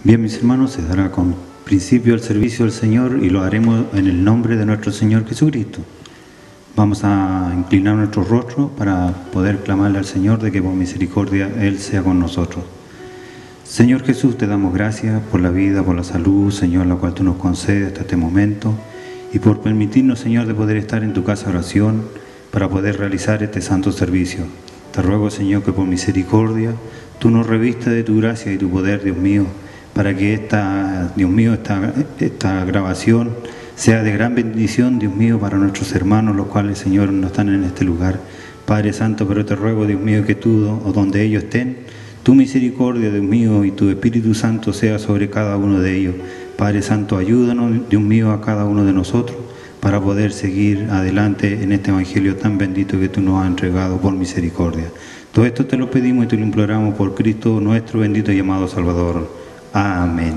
Bien, mis hermanos, se dará con principio el servicio del Señor y lo haremos en el nombre de nuestro Señor Jesucristo. Vamos a inclinar nuestro rostro para poder clamarle al Señor de que por misericordia Él sea con nosotros. Señor Jesús, te damos gracias por la vida, por la salud, Señor, la cual tú nos concedes hasta este momento, y por permitirnos, Señor, de poder estar en tu casa de oración para poder realizar este santo servicio. Te ruego, Señor, que por misericordia tú nos revistas de tu gracia y tu poder, Dios mío, para que esta grabación sea de gran bendición, Dios mío, para nuestros hermanos, los cuales, Señor, no están en este lugar. Padre Santo, pero te ruego, Dios mío, que tú, o donde ellos estén, tu misericordia, Dios mío, y tu Espíritu Santo sea sobre cada uno de ellos. Padre Santo, ayúdanos, Dios mío, a cada uno de nosotros para poder seguir adelante en este Evangelio tan bendito que tú nos has entregado por misericordia. Todo esto te lo pedimos y te lo imploramos por Cristo, nuestro bendito y amado Salvador. Amén.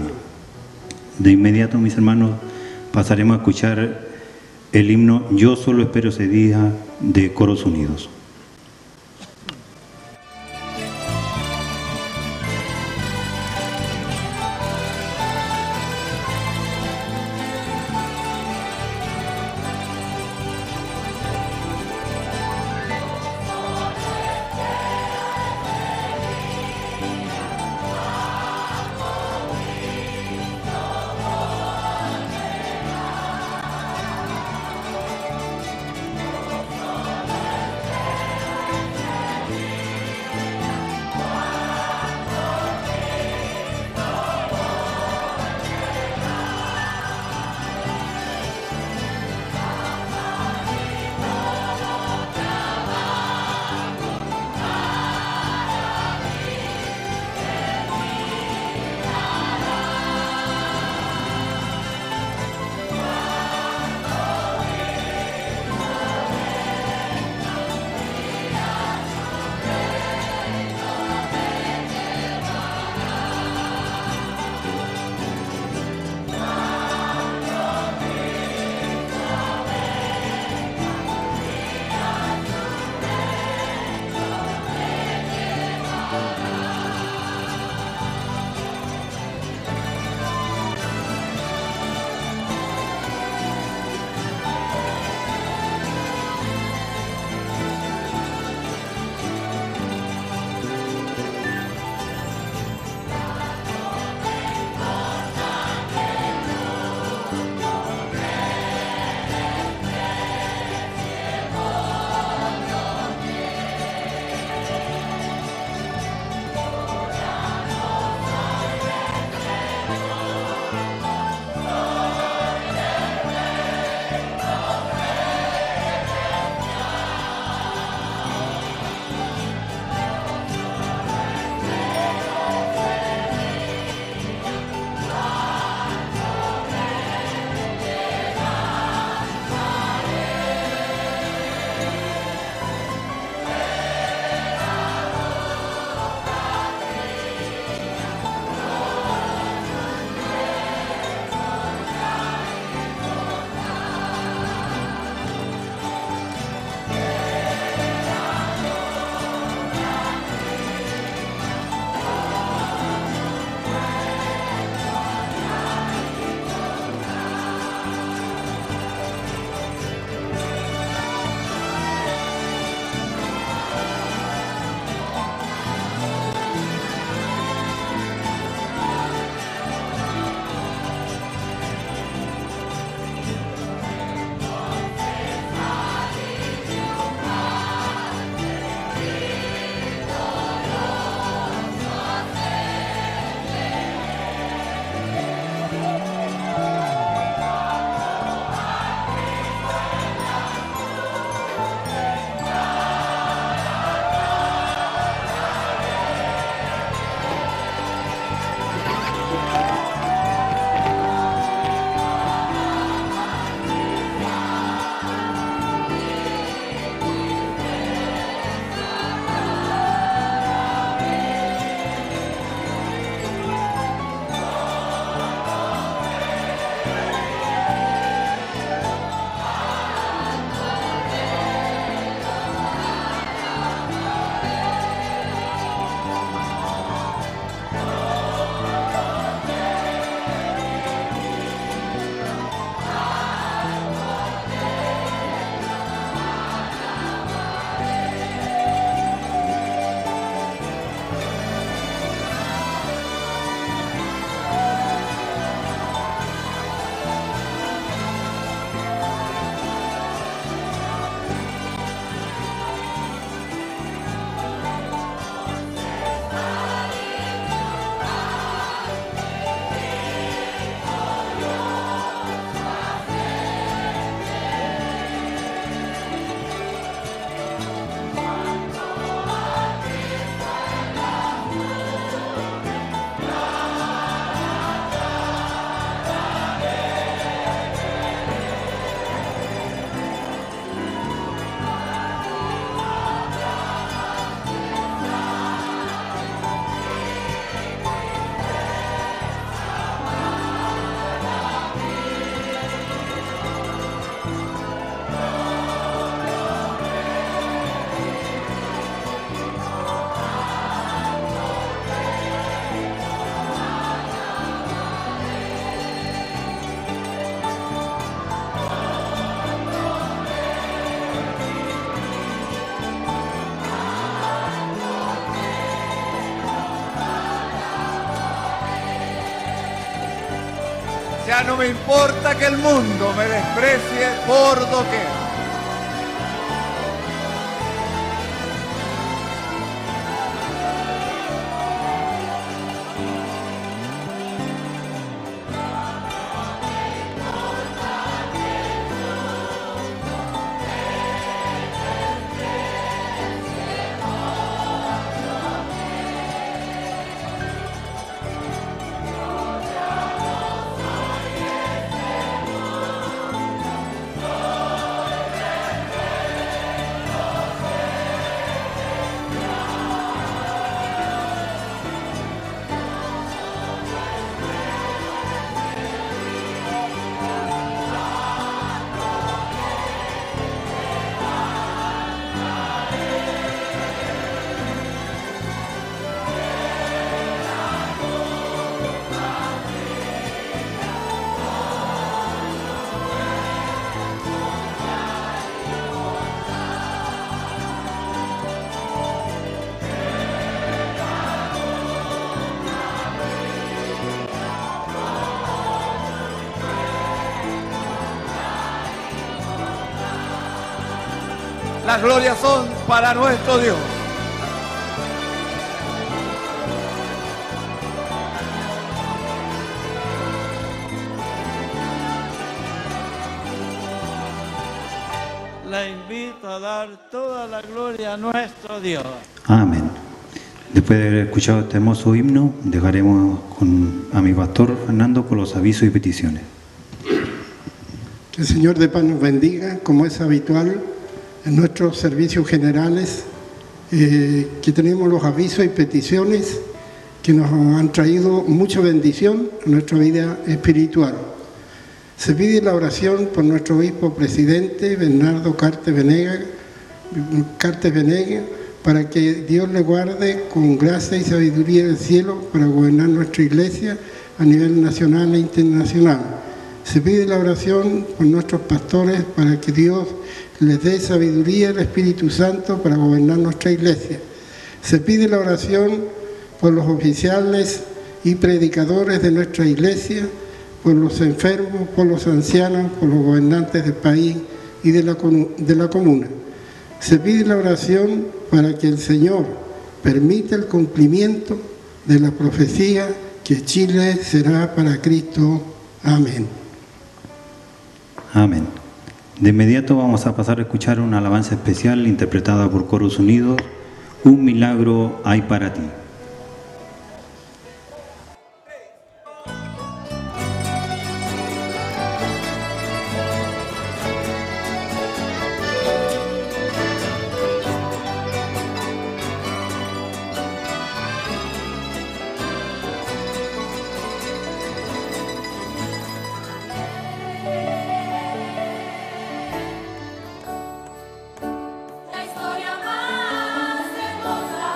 De inmediato, mis hermanos, pasaremos a escuchar el himno Yo solo espero ese día de Coros Unidos. Ya no me importa que el mundo me desprecie por doquier. Las glorias son para nuestro Dios. La invito a dar toda la gloria a nuestro Dios. Amén. Después de haber escuchado este hermoso himno, dejaremos a mi pastor Fernando con los avisos y peticiones. Que el Señor de paz nos bendiga, como es habitual en nuestros servicios generales, que tenemos los avisos y peticiones que nos han traído mucha bendición a nuestra vida espiritual. Se pide la oración por nuestro obispo presidente, Bernardo Cartes Venegas, para que Dios le guarde con gracia y sabiduría del cielo para gobernar nuestra iglesia a nivel nacional e internacional. Se pide la oración por nuestros pastores para que Dios les dé sabiduría al Espíritu Santo para gobernar nuestra iglesia. Se pide la oración por los oficiales y predicadores de nuestra iglesia, por los enfermos, por los ancianos, por los gobernantes del país y de la comuna. Se pide la oración para que el Señor permita el cumplimiento de la profecía que Chile será para Cristo. Amén. Amén. De inmediato vamos a pasar a escuchar una alabanza especial interpretada por Coros Unidos, Un milagro hay para ti. La historia más hermosa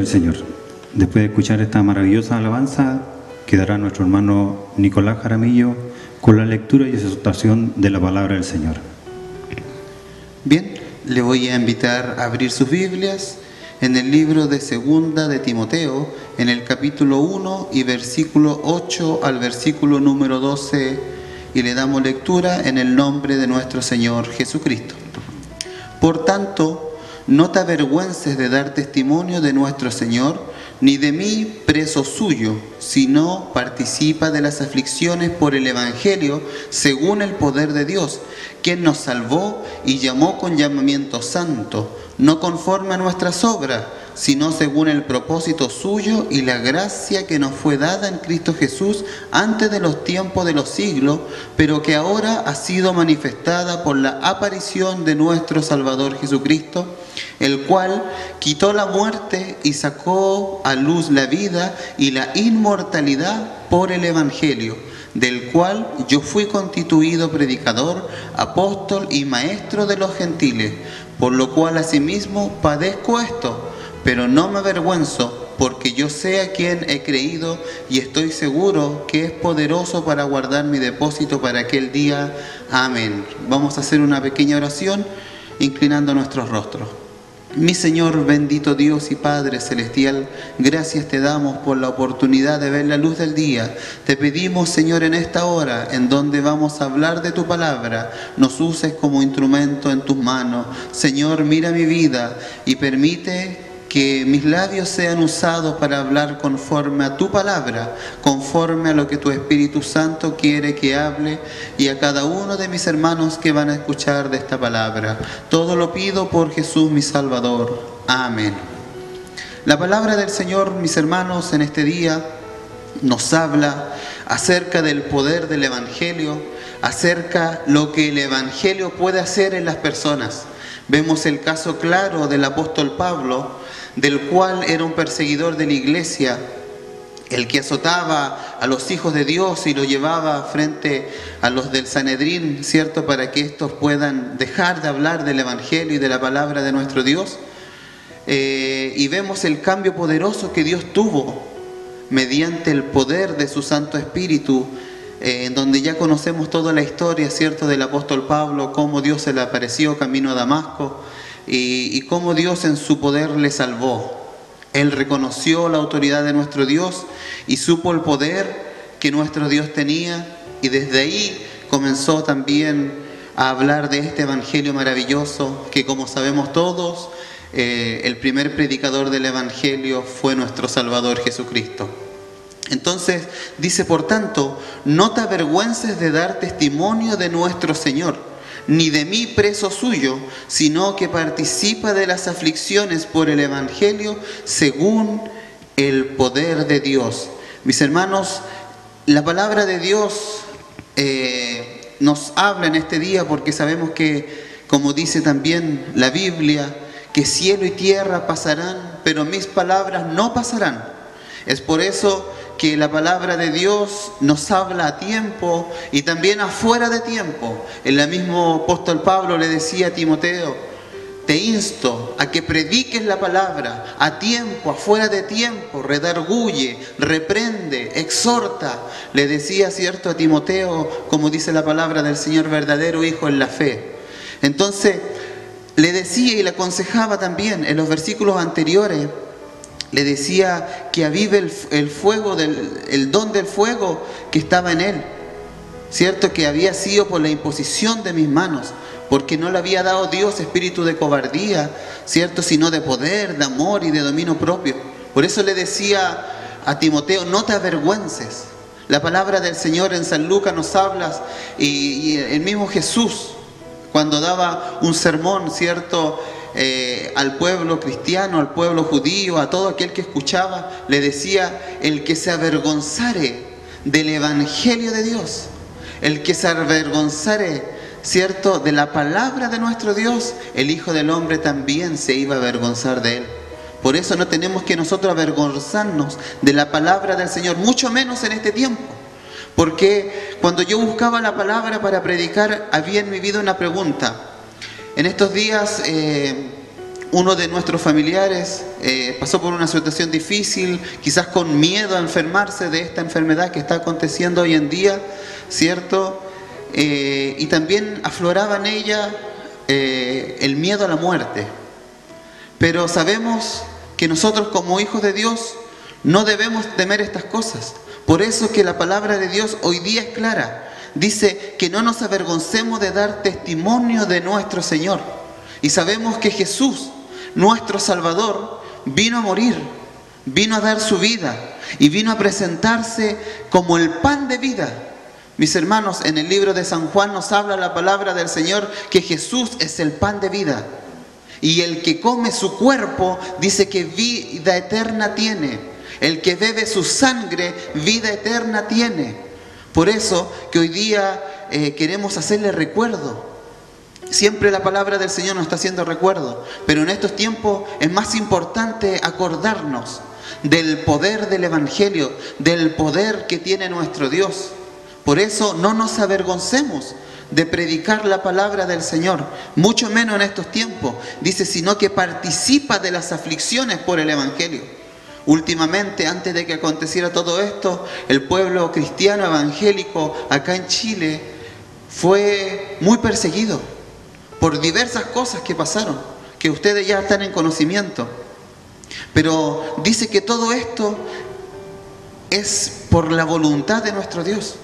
Gloria al Señor. Después de escuchar esta maravillosa alabanza, quedará nuestro hermano Nicolás Jaramillo con la lectura y exhortación de la palabra del Señor. Bien, le voy a invitar a abrir sus Biblias en el libro de Segunda de Timoteo, en el capítulo 1 y versículo 8 al versículo número 12, y le damos lectura en el nombre de nuestro Señor Jesucristo. Por tanto, no te avergüences de dar testimonio de nuestro Señor, ni de mí preso suyo, sino participa de las aflicciones por el Evangelio según el poder de Dios, quien nos salvó y llamó con llamamiento santo, no conforme a nuestras obras, sino según el propósito suyo y la gracia que nos fue dada en Cristo Jesús antes de los tiempos de los siglos, pero que ahora ha sido manifestada por la aparición de nuestro Salvador Jesucristo, el cual quitó la muerte y sacó a luz la vida y la inmortalidad por el Evangelio, del cual yo fui constituido predicador, apóstol y maestro de los gentiles, por lo cual asimismo padezco esto, pero no me avergüenzo, porque yo sé a quién he creído y estoy seguro que es poderoso para guardar mi depósito para aquel día. Amén. Vamos a hacer una pequeña oración inclinando nuestros rostros. Mi Señor, bendito Dios y Padre Celestial, gracias te damos por la oportunidad de ver la luz del día. Te pedimos, Señor, en esta hora, en donde vamos a hablar de tu palabra, nos uses como instrumento en tus manos. Señor, mira mi vida y permite que mis labios sean usados para hablar conforme a tu palabra, conforme a lo que tu Espíritu Santo quiere que hable, y a cada uno de mis hermanos que van a escuchar de esta palabra. Todo lo pido por Jesús mi Salvador. Amén. La palabra del Señor, mis hermanos, en este día nos habla acerca del poder del Evangelio, acerca de lo que el Evangelio puede hacer en las personas. Vemos el caso claro del apóstol Pablo, del cual era un perseguidor de la iglesia, el que azotaba a los hijos de Dios y lo llevaba frente a los del Sanedrín, ¿cierto?, para que estos puedan dejar de hablar del Evangelio y de la palabra de nuestro Dios. Y vemos el cambio poderoso que Dios tuvo mediante el poder de su Santo Espíritu, en donde ya conocemos toda la historia, ¿cierto?, del apóstol Pablo, cómo Dios se le apareció camino a Damasco y cómo Dios en su poder le salvó. Él reconoció la autoridad de nuestro Dios y supo el poder que nuestro Dios tenía, y desde ahí comenzó también a hablar de este Evangelio maravilloso que, como sabemos todos, el primer predicador del Evangelio fue nuestro Salvador Jesucristo. Entonces dice, por tanto, no te avergüences de dar testimonio de nuestro Señor, ni de mí preso suyo, sino que participa de las aflicciones por el Evangelio según el poder de Dios. Mis hermanos, la palabra de Dios nos habla en este día, porque sabemos que, como dice también la Biblia, que cielo y tierra pasarán, pero mis palabras no pasarán. Es por eso que la palabra de Dios nos habla a tiempo y también afuera de tiempo. El mismo apóstol Pablo le decía a Timoteo, te insto a que prediques la palabra a tiempo, afuera de tiempo, redarguye, reprende, exhorta. Le decía, cierto, a Timoteo, como dice la palabra del Señor, verdadero hijo en la fe. Entonces, le decía y le aconsejaba también en los versículos anteriores. Le decía que avive el fuego, el don del fuego que estaba en él, ¿cierto? Que había sido por la imposición de mis manos, porque no le había dado Dios espíritu de cobardía, ¿cierto?, sino de poder, de amor y de dominio propio. Por eso le decía a Timoteo, no te avergüences. La palabra del Señor en San Lucas nos habla, y el mismo Jesús, cuando daba un sermón, ¿cierto?, al pueblo cristiano, al pueblo judío, a todo aquel que escuchaba, le decía, el que se avergonzare del Evangelio de Dios, el que se avergonzare, ¿cierto?, de la palabra de nuestro Dios, el Hijo del Hombre también se iba a avergonzar de él. Por eso no tenemos que nosotros avergonzarnos de la palabra del Señor, mucho menos en este tiempo. Porque cuando yo buscaba la palabra para predicar, había en mi vida una pregunta. En estos días, uno de nuestros familiares pasó por una situación difícil, quizás con miedo a enfermarse de esta enfermedad que está aconteciendo hoy en día, ¿cierto? Y también afloraba en ella el miedo a la muerte. Pero sabemos que nosotros como hijos de Dios no debemos temer estas cosas. Por eso que la palabra de Dios hoy día es clara. Dice que no nos avergoncemos de dar testimonio de nuestro Señor. Y sabemos que Jesús, nuestro Salvador, vino a morir, vino a dar su vida y vino a presentarse como el pan de vida. Mis hermanos, en el libro de San Juan nos habla la palabra del Señor que Jesús es el pan de vida. Y el que come su cuerpo dice que vida eterna tiene. El que bebe su sangre, vida eterna tiene. Por eso que hoy día queremos hacerle recuerdo. Siempre la palabra del Señor nos está haciendo recuerdo, pero en estos tiempos es más importante acordarnos del poder del Evangelio, del poder que tiene nuestro Dios. Por eso no nos avergoncemos de predicar la palabra del Señor, mucho menos en estos tiempos. Dice, sino que participa de las aflicciones por el Evangelio. Últimamente, antes de que aconteciera todo esto, el pueblo cristiano evangélico acá en Chile fue muy perseguido por diversas cosas que pasaron, que ustedes ya están en conocimiento. Pero dice que todo esto es por la voluntad de nuestro Dios.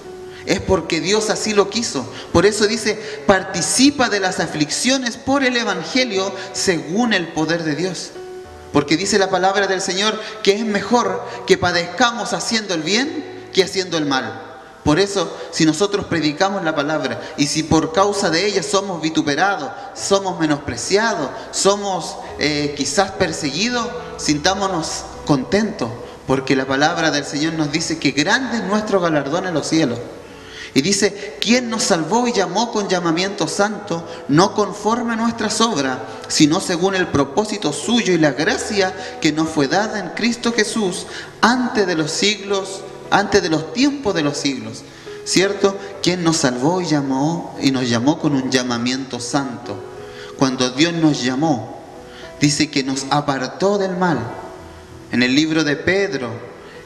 Es porque Dios así lo quiso. Por eso dice, participa de las aflicciones por el Evangelio según el poder de Dios. Porque dice la palabra del Señor que es mejor que padezcamos haciendo el bien que haciendo el mal. Por eso, si nosotros predicamos la palabra y si por causa de ella somos vituperados, somos menospreciados, somos quizás perseguidos, sintámonos contentos, porque la palabra del Señor nos dice que grande es nuestro galardón en los cielos. Y dice, ¿quién nos salvó y llamó con llamamiento santo, no conforme a nuestras obras, sino según el propósito suyo y la gracia que nos fue dada en Cristo Jesús antes de los siglos, antes de los tiempos de los siglos? ¿Cierto? ¿Quién nos salvó y nos llamó con un llamamiento santo? Cuando Dios nos llamó, dice que nos apartó del mal. En el libro de Pedro,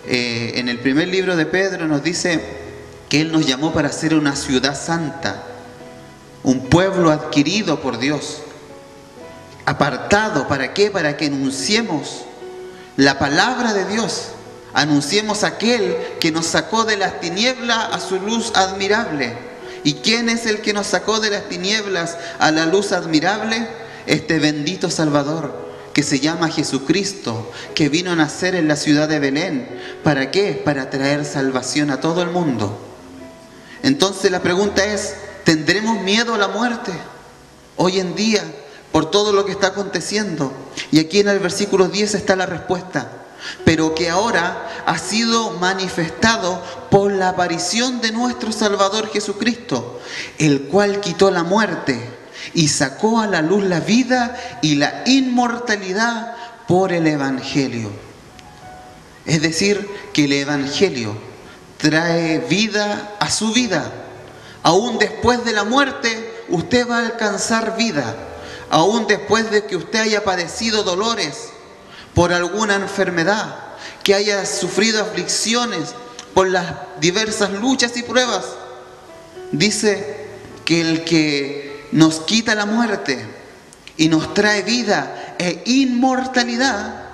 en el primer libro de Pedro nos dice que Él nos llamó para ser una ciudad santa, un pueblo adquirido por Dios, apartado. ¿Para qué? Para que anunciemos la palabra de Dios, anunciemos a aquel que nos sacó de las tinieblas a su luz admirable. ¿Y quién es el que nos sacó de las tinieblas a la luz admirable? Este bendito Salvador, que se llama Jesucristo, que vino a nacer en la ciudad de Belén. ¿Para qué? Para traer salvación a todo el mundo. Entonces la pregunta es, ¿tendremos miedo a la muerte hoy en día por todo lo que está aconteciendo? Y aquí en el versículo 10 está la respuesta. Pero que ahora ha sido manifestado por la aparición de nuestro Salvador Jesucristo, el cual quitó la muerte y sacó a la luz la vida y la inmortalidad por el Evangelio. Es decir, que el Evangelio trae vida a su vida. Aún después de la muerte, usted va a alcanzar vida. Aún después de que usted haya padecido dolores por alguna enfermedad, que haya sufrido aflicciones por las diversas luchas y pruebas, dice que el que nos quita la muerte y nos trae vida e inmortalidad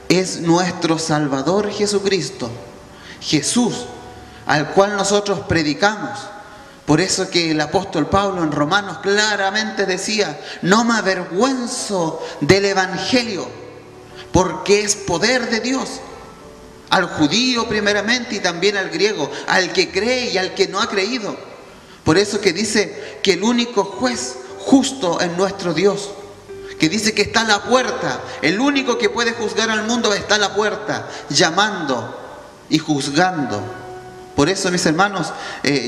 es nuestro Salvador Jesucristo. Jesús, al cual nosotros predicamos. Por eso que el apóstol Pablo en Romanos claramente decía, no me avergüenzo del Evangelio, porque es poder de Dios, al judío primeramente y también al griego, al que cree y al que no ha creído. Por eso que dice que el único juez justo es nuestro Dios, que dice que está a la puerta, el único que puede juzgar al mundo está a la puerta, llamando y juzgando. Por eso, mis hermanos,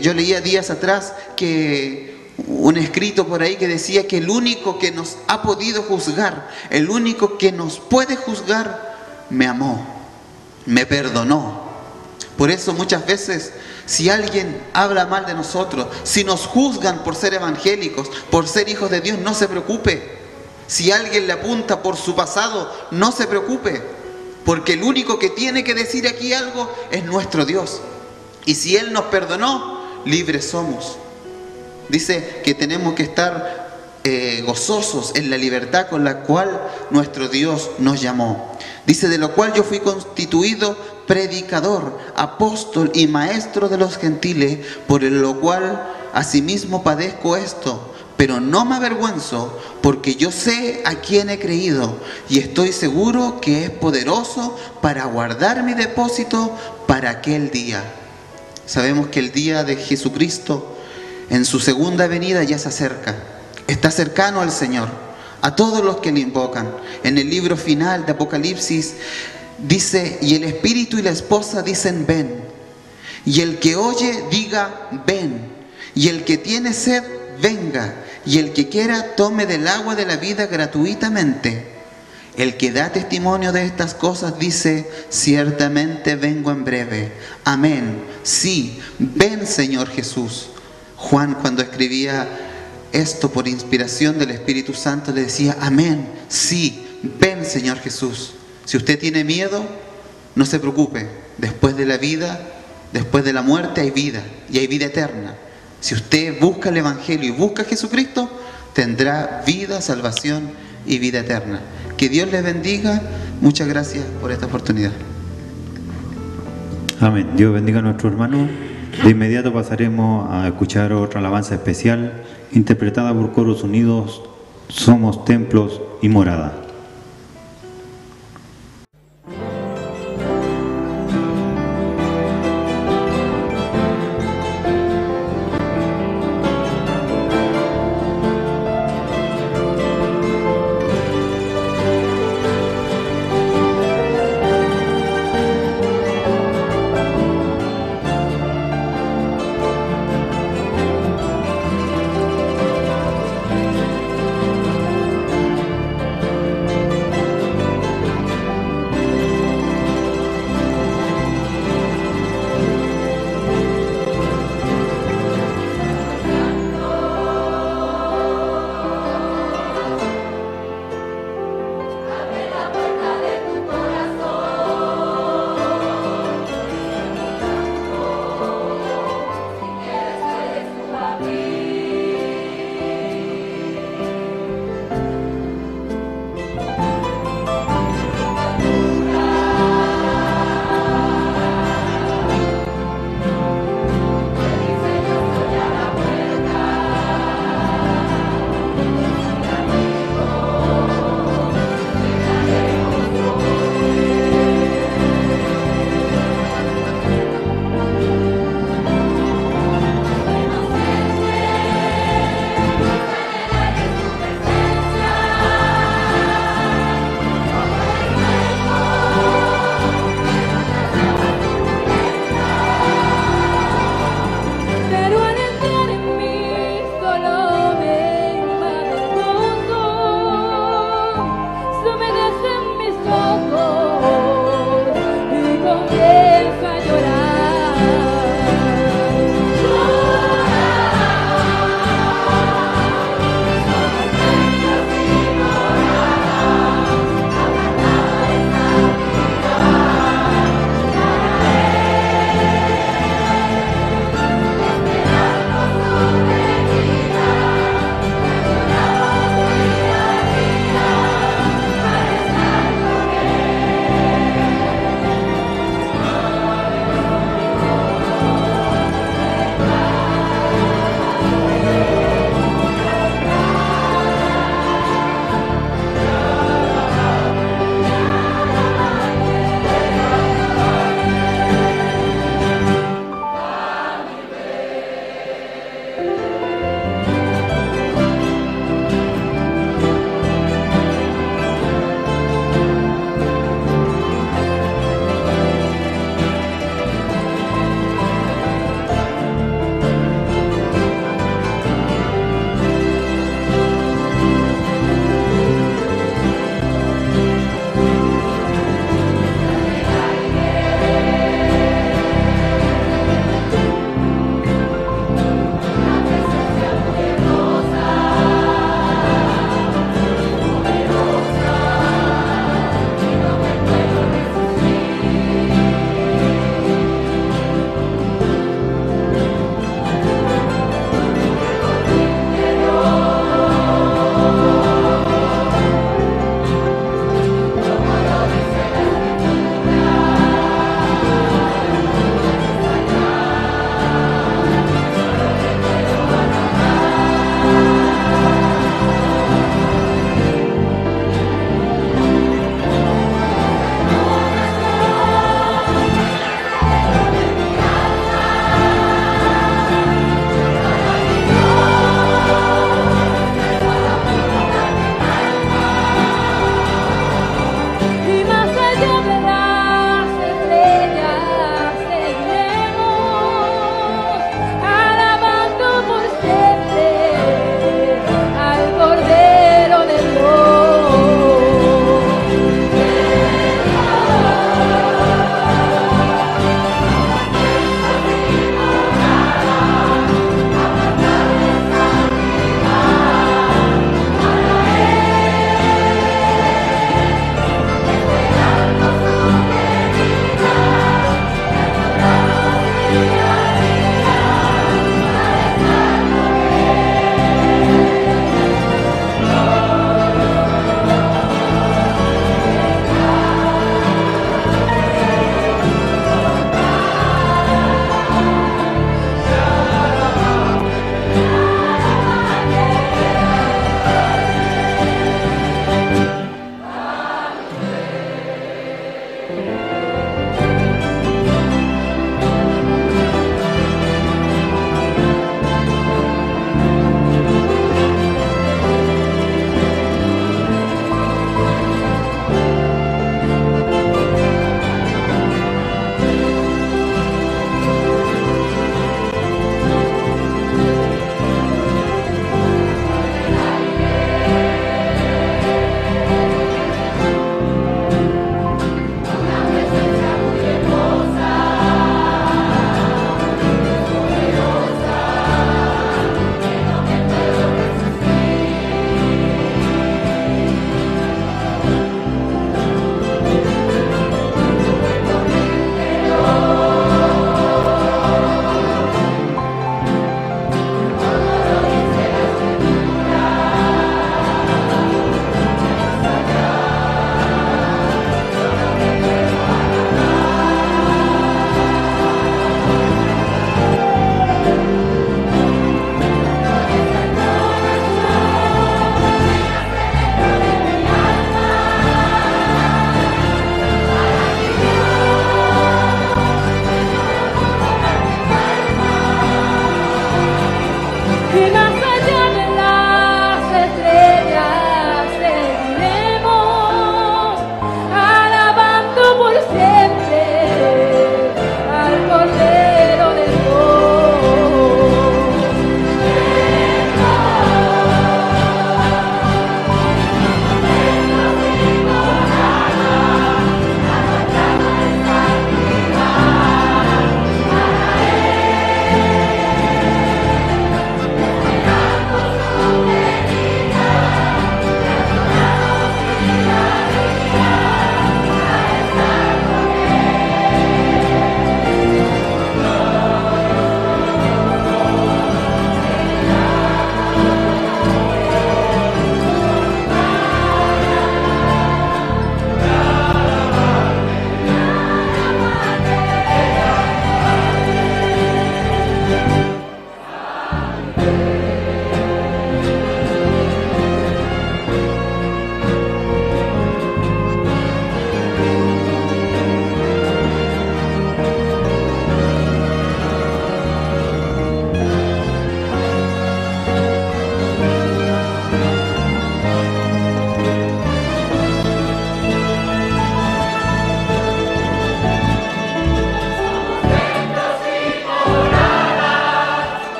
yo leía días atrás que un escrito por ahí que decía que el único que nos ha podido juzgar, el único que nos puede juzgar, me amó, me perdonó. Por eso muchas veces, si alguien habla mal de nosotros, si nos juzgan por ser evangélicos, por ser hijos de Dios, no se preocupe. Si alguien le apunta por su pasado, no se preocupe, porque el único que tiene que decir aquí algo es nuestro Dios. Y si Él nos perdonó, libres somos. Dice que tenemos que estar gozosos en la libertad con la cual nuestro Dios nos llamó. Dice, de lo cual yo fui constituido predicador, apóstol y maestro de los gentiles, por lo cual asimismo padezco esto, pero no me avergüenzo, porque yo sé a quién he creído y estoy seguro que es poderoso para guardar mi depósito para aquel día. Sabemos que el día de Jesucristo en su segunda venida ya se acerca. Está cercano al Señor, a todos los que le invocan. En el libro final de Apocalipsis dice, y el Espíritu y la esposa dicen, ven. Y el que oye diga, ven. Y el que tiene sed, venga. Y el que quiera, tome del agua de la vida gratuitamente. El que da testimonio de estas cosas dice, ciertamente vengo en breve. Amén. Sí, ven Señor Jesús. Juan, cuando escribía esto por inspiración del Espíritu Santo, le decía, amén, sí, ven Señor Jesús. Si usted tiene miedo, no se preocupe. Después de la vida, después de la muerte hay vida, y hay vida eterna. Si usted busca el Evangelio y busca a Jesucristo, tendrá vida, salvación y vida eterna. Que Dios les bendiga. Muchas gracias por esta oportunidad. Amén. Dios bendiga a nuestro hermano. De inmediato pasaremos a escuchar otra alabanza especial interpretada por Coros Unidos, Somos Templos y Morada.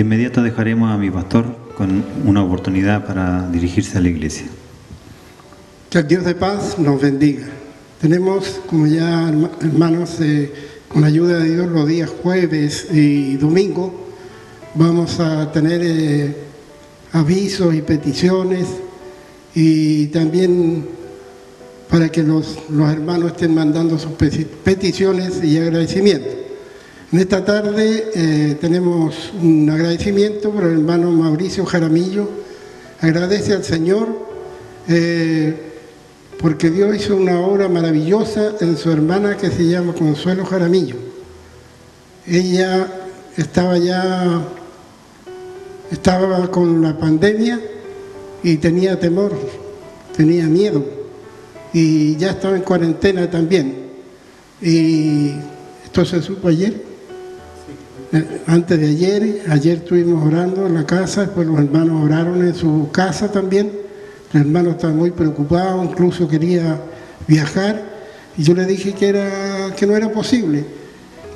De inmediato dejaremos a mi pastor con una oportunidad para dirigirse a la iglesia. Que el Dios de paz nos bendiga. Tenemos, como ya hermanos, con la ayuda de Dios, los días jueves y domingo, vamos a tener avisos y peticiones, y también para que los hermanos estén mandando sus peticiones y agradecimientos. En esta tarde tenemos un agradecimiento por el hermano Mauricio Jaramillo. Agradece al Señor porque Dios hizo una obra maravillosa en su hermana que se llama Consuelo Jaramillo. Ella estaba con la pandemia y tenía temor, tenía miedo, y ya estaba en cuarentena también. Y esto se supo ayer. Antes de ayer estuvimos orando en la casa, después los hermanos oraron en su casa también. El hermano estaba muy preocupado, incluso quería viajar, y yo le dije que no era posible,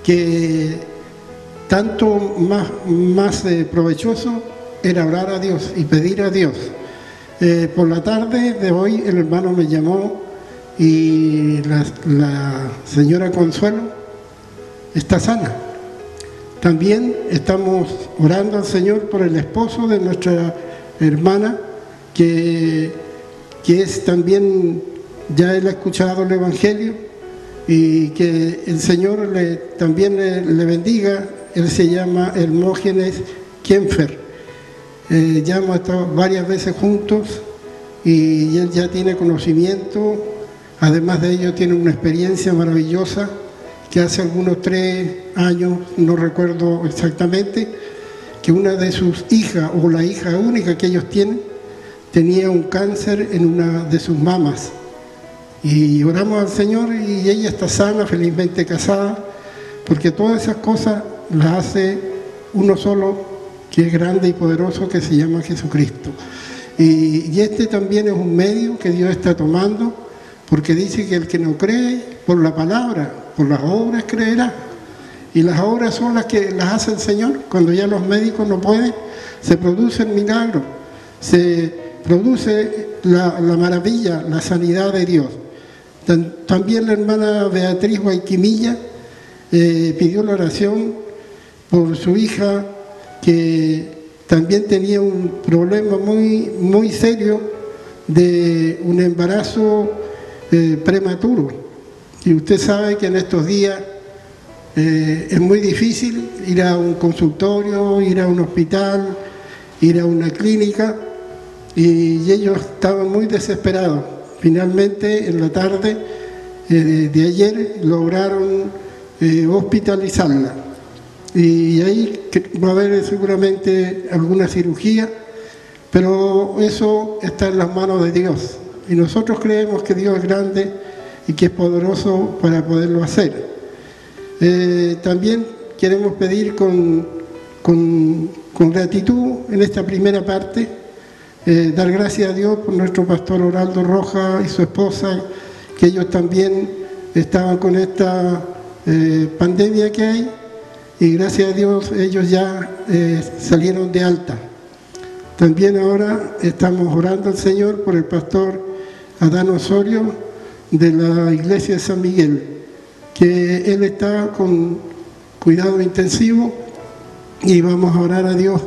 que tanto más provechoso era orar a Dios y pedir a Dios. Por la tarde de hoy el hermano me llamó y la señora Consuelo está sana. También estamos orando al Señor por el esposo de nuestra hermana, que es también, ya él ha escuchado el Evangelio, y que el Señor también le bendiga. Él se llama Hermógenes Kienfer. Ya hemos estado varias veces juntos y él ya tiene conocimiento. Además de ello, tiene una experiencia maravillosa que hace algunos 3 años, no recuerdo exactamente, que una de sus hijas, o la hija única que ellos tienen, tenía un cáncer en una de sus mamas. Y oramos al Señor y ella está sana, felizmente casada, porque todas esas cosas las hace uno solo, que es grande y poderoso, que se llama Jesucristo. Y este también es un medio que Dios está tomando, porque dice que el que no cree por la palabra, por las obras creerá. Y las obras son las que las hace el Señor. Cuando ya los médicos no pueden, se produce el milagro, se produce la maravilla, la sanidad de Dios. También la hermana Beatriz Guayquimilla pidió la oración por su hija, que también tenía un problema muy, muy serio de un embarazo prematuro. Y usted sabe que en estos días es muy difícil ir a un consultorio, ir a un hospital, ir a una clínica, y ellos estaban muy desesperados. Finalmente, en la tarde de ayer, lograron hospitalizarla. Y ahí va a haber seguramente alguna cirugía, pero eso está en las manos de Dios. Y nosotros creemos que Dios es grande y que es poderoso para poderlo hacer. También queremos pedir con gratitud en esta primera parte, dar gracias a Dios por nuestro pastor Oraldo Roja y su esposa, que ellos también estaban con esta pandemia que hay, y gracias a Dios ellos ya salieron de alta. También ahora estamos orando al Señor por el pastor Adán Osorio de la iglesia de San Miguel, que él está con cuidado intensivo, y vamos a orar a Dios,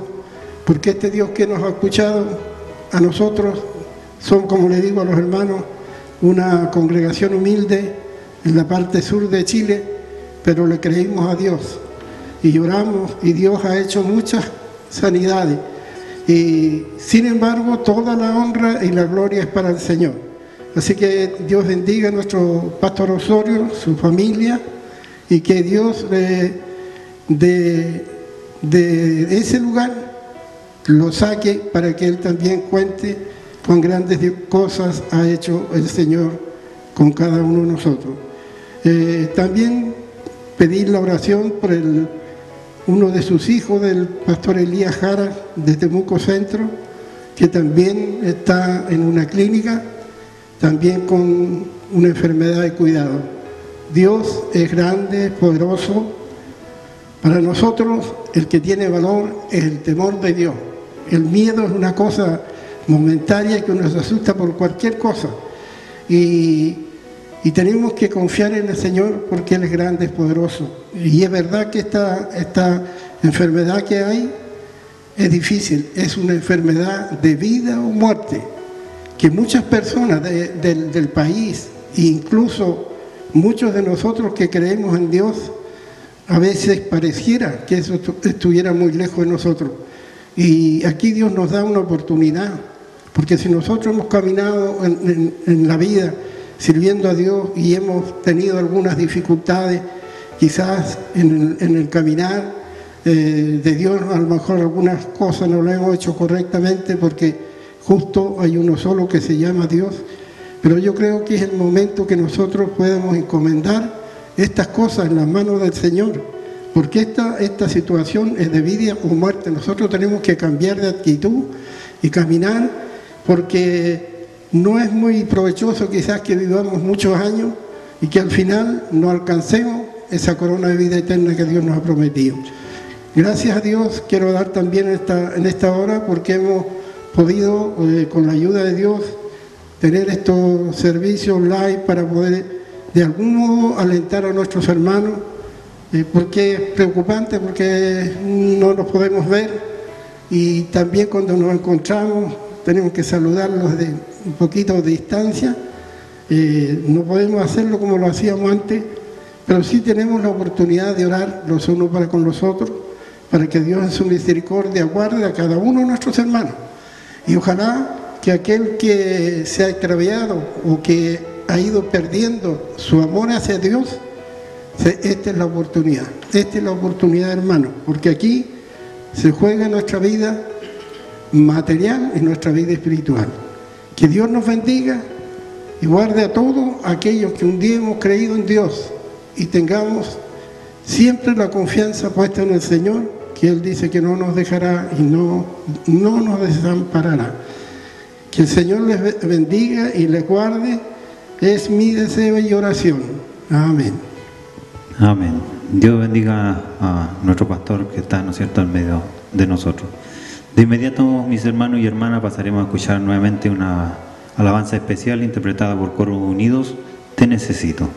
porque este Dios que nos ha escuchado a nosotros, son, como le digo a los hermanos, una congregación humilde en la parte sur de Chile, pero le creímos a Dios y oramos, y Dios ha hecho muchas sanidades, y sin embargo toda la honra y la gloria es para el Señor. Así que Dios bendiga a nuestro pastor Osorio, su familia, y que Dios de ese lugar lo saque para que él también cuente cuán grandes cosas ha hecho el Señor con cada uno de nosotros. También pedir la oración por uno de sus hijos, del pastor Elías Jara de Temuco Centro, que también está en una clínica, también con una enfermedad de cuidado. Dios es grande, poderoso, Para nosotros el que tiene valor es el temor de Dios. El miedo es una cosa momentánea que nos asusta por cualquier cosa. Y tenemos que confiar en el Señor porque Él es grande, es poderoso. Y es verdad que esta enfermedad que hay es difícil, es una enfermedad de vida o muerte, que muchas personas del país, e incluso muchos de nosotros que creemos en Dios, a veces pareciera que eso estuviera muy lejos de nosotros. Y aquí Dios nos da una oportunidad, porque si nosotros hemos caminado en la vida sirviendo a Dios y hemos tenido algunas dificultades, quizás en el caminar de Dios, a lo mejor algunas cosas no lo hemos hecho correctamente porque justo hay uno solo que se llama Dios, pero yo creo que es el momento que nosotros podemos encomendar estas cosas en las manos del Señor, porque esta situación es de vida o muerte. Nosotros tenemos que cambiar de actitud y caminar, porque no es muy provechoso quizás que vivamos muchos años y que al final no alcancemos esa corona de vida eterna que Dios nos ha prometido. Gracias a Dios quiero dar también en esta hora, porque hemos podido, con la ayuda de Dios, tener estos servicios online para poder de algún modo alentar a nuestros hermanos, porque es preocupante, porque no nos podemos ver y también cuando nos encontramos tenemos que saludarlos de un poquito de distancia. No podemos hacerlo como lo hacíamos antes, pero sí tenemos la oportunidad de orar los unos para con los otros, para que Dios en su misericordia guarde a cada uno de nuestros hermanos. Y ojalá que aquel que se ha extraviado o que ha ido perdiendo su amor hacia Dios, esta es la oportunidad, hermano, porque aquí se juega nuestra vida material y nuestra vida espiritual. Que Dios nos bendiga y guarde a todos aquellos que un día hemos creído en Dios y tengamos siempre la confianza puesta en el Señor, que Él dice que no nos dejará y no nos desamparará. Que el Señor les bendiga y les guarde, es mi deseo y oración. Amén. Amén. Dios bendiga a nuestro pastor que está, ¿no es cierto?, en medio de nosotros. De inmediato, mis hermanos y hermanas, pasaremos a escuchar nuevamente una alabanza especial interpretada por Coros Unidos, Te Necesito.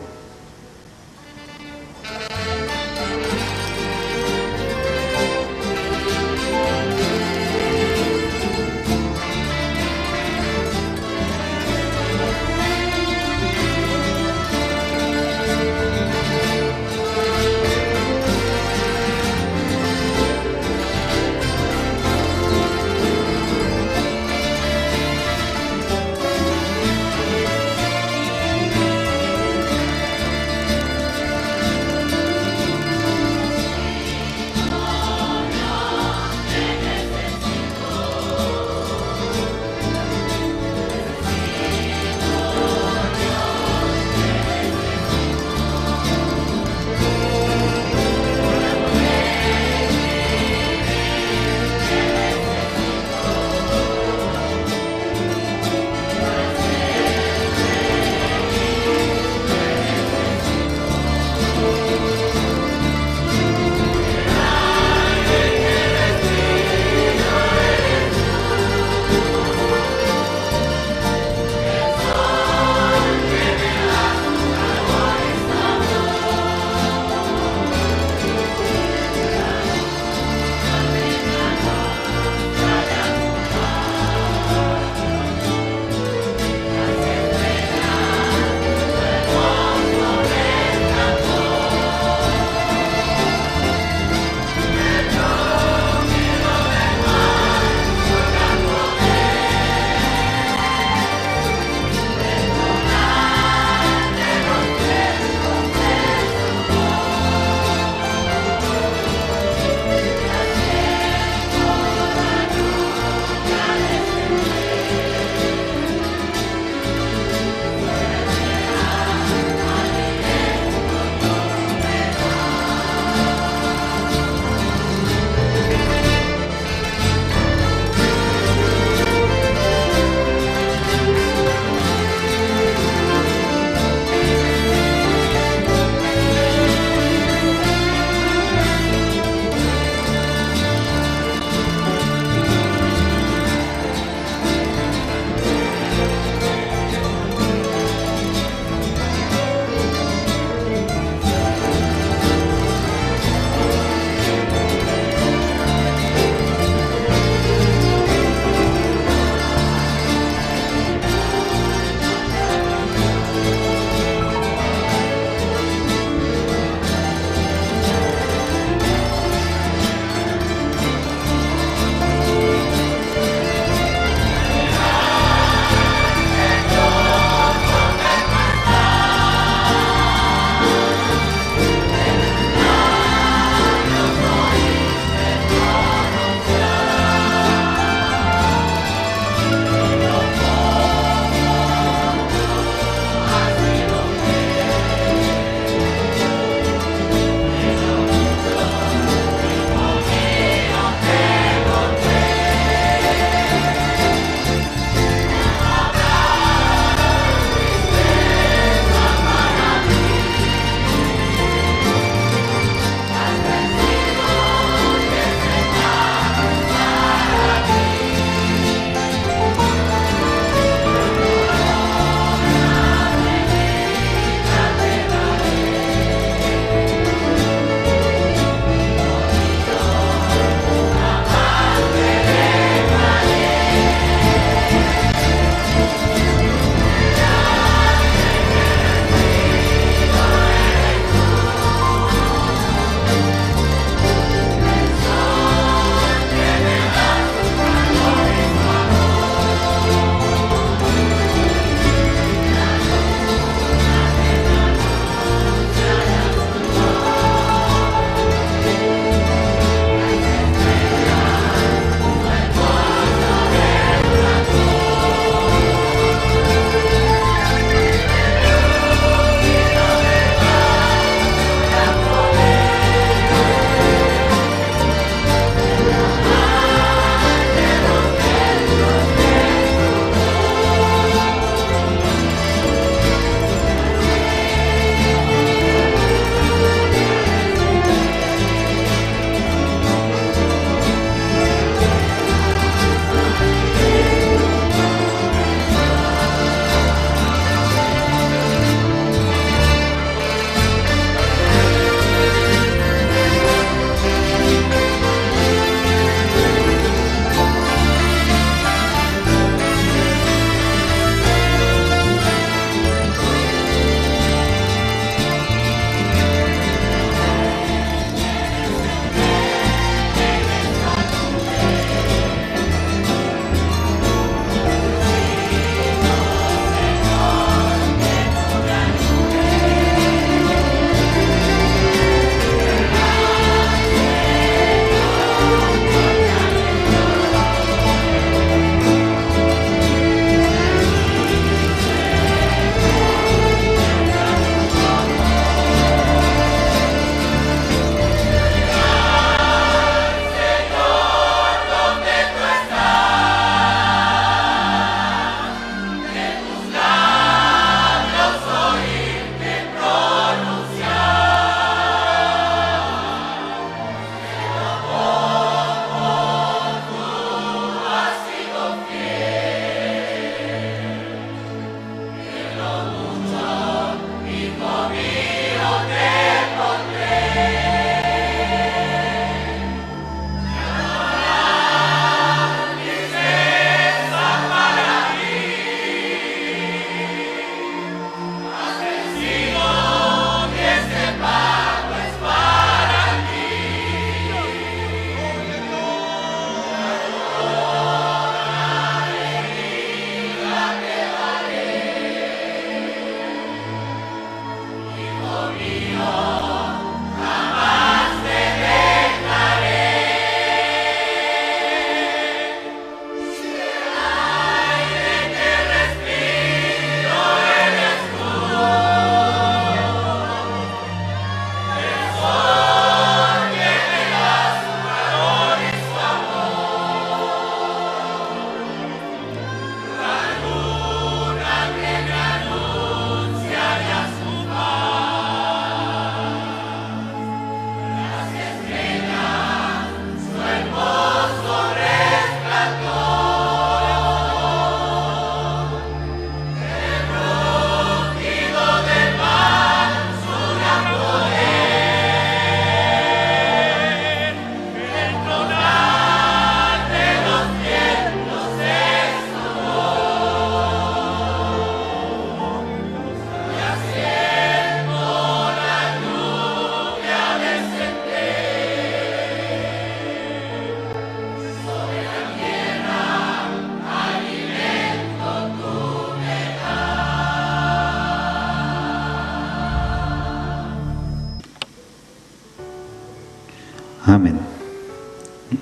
Amén.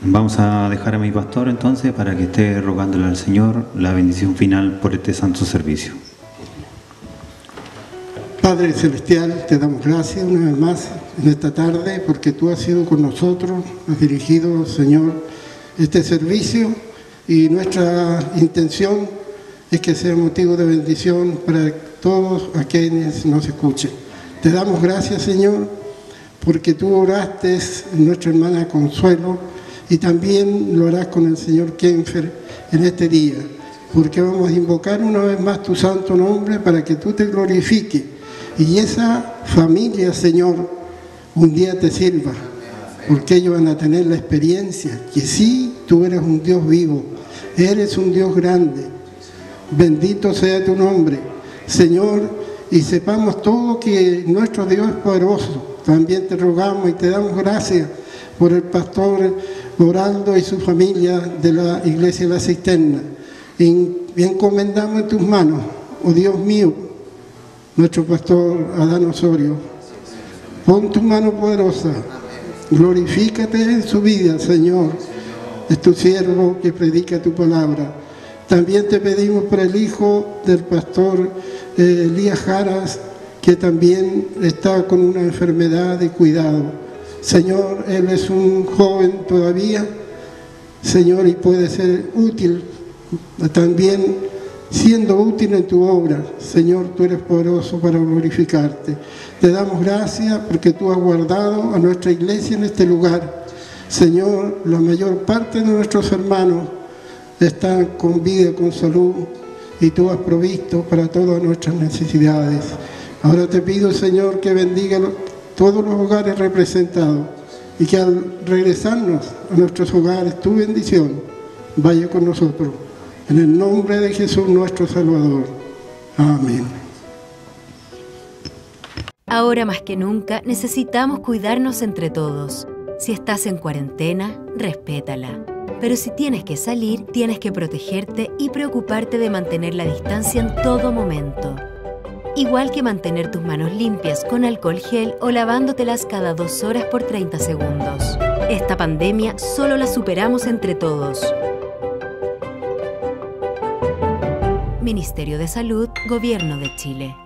Vamos a dejar a mi pastor entonces para que esté rogándole al Señor la bendición final por este santo servicio. Padre Celestial, te damos gracias una vez más en esta tarde porque tú has sido con nosotros, has dirigido, Señor, este servicio y nuestra intención es que sea motivo de bendición para todos a quienes nos escuchen. Te damos gracias, Señor, porque tú oraste en nuestra hermana Consuelo y también lo harás con el Señor Kenfer en este día, porque vamos a invocar una vez más tu santo nombre para que tú te glorifiques y esa familia, Señor, un día te sirva, porque ellos van a tener la experiencia que sí, tú eres un Dios vivo, eres un Dios grande. Bendito sea tu nombre, Señor, y sepamos todo que nuestro Dios es poderoso. También te rogamos y te damos gracias por el pastor Oraldo y su familia de la Iglesia de la Cisterna. Y encomendamos en tus manos, oh Dios mío, nuestro pastor Adán Osorio. Pon tu mano poderosa, glorifícate en su vida, Señor. Es tu siervo que predica tu palabra. También te pedimos por el hijo del pastor Elías Jaras, que también está con una enfermedad de cuidado. Señor, él es un joven todavía, Señor, y puede ser útil, también siendo útil en tu obra. Señor, tú eres poderoso para glorificarte. Te damos gracias porque tú has guardado a nuestra iglesia en este lugar. Señor, la mayor parte de nuestros hermanos están con vida, con salud, y tú has provisto para todas nuestras necesidades. Ahora te pido, Señor, que bendiga todos los hogares representados y que al regresarnos a nuestros hogares, tu bendición vaya con nosotros. En el nombre de Jesús, nuestro Salvador. Amén. Ahora más que nunca necesitamos cuidarnos entre todos. Si estás en cuarentena, respétala. Pero si tienes que salir, tienes que protegerte y preocuparte de mantener la distancia en todo momento. Igual que mantener tus manos limpias con alcohol gel o lavándotelas cada 2 horas por 30 segundos. Esta pandemia solo la superamos entre todos. Ministerio de Salud, Gobierno de Chile.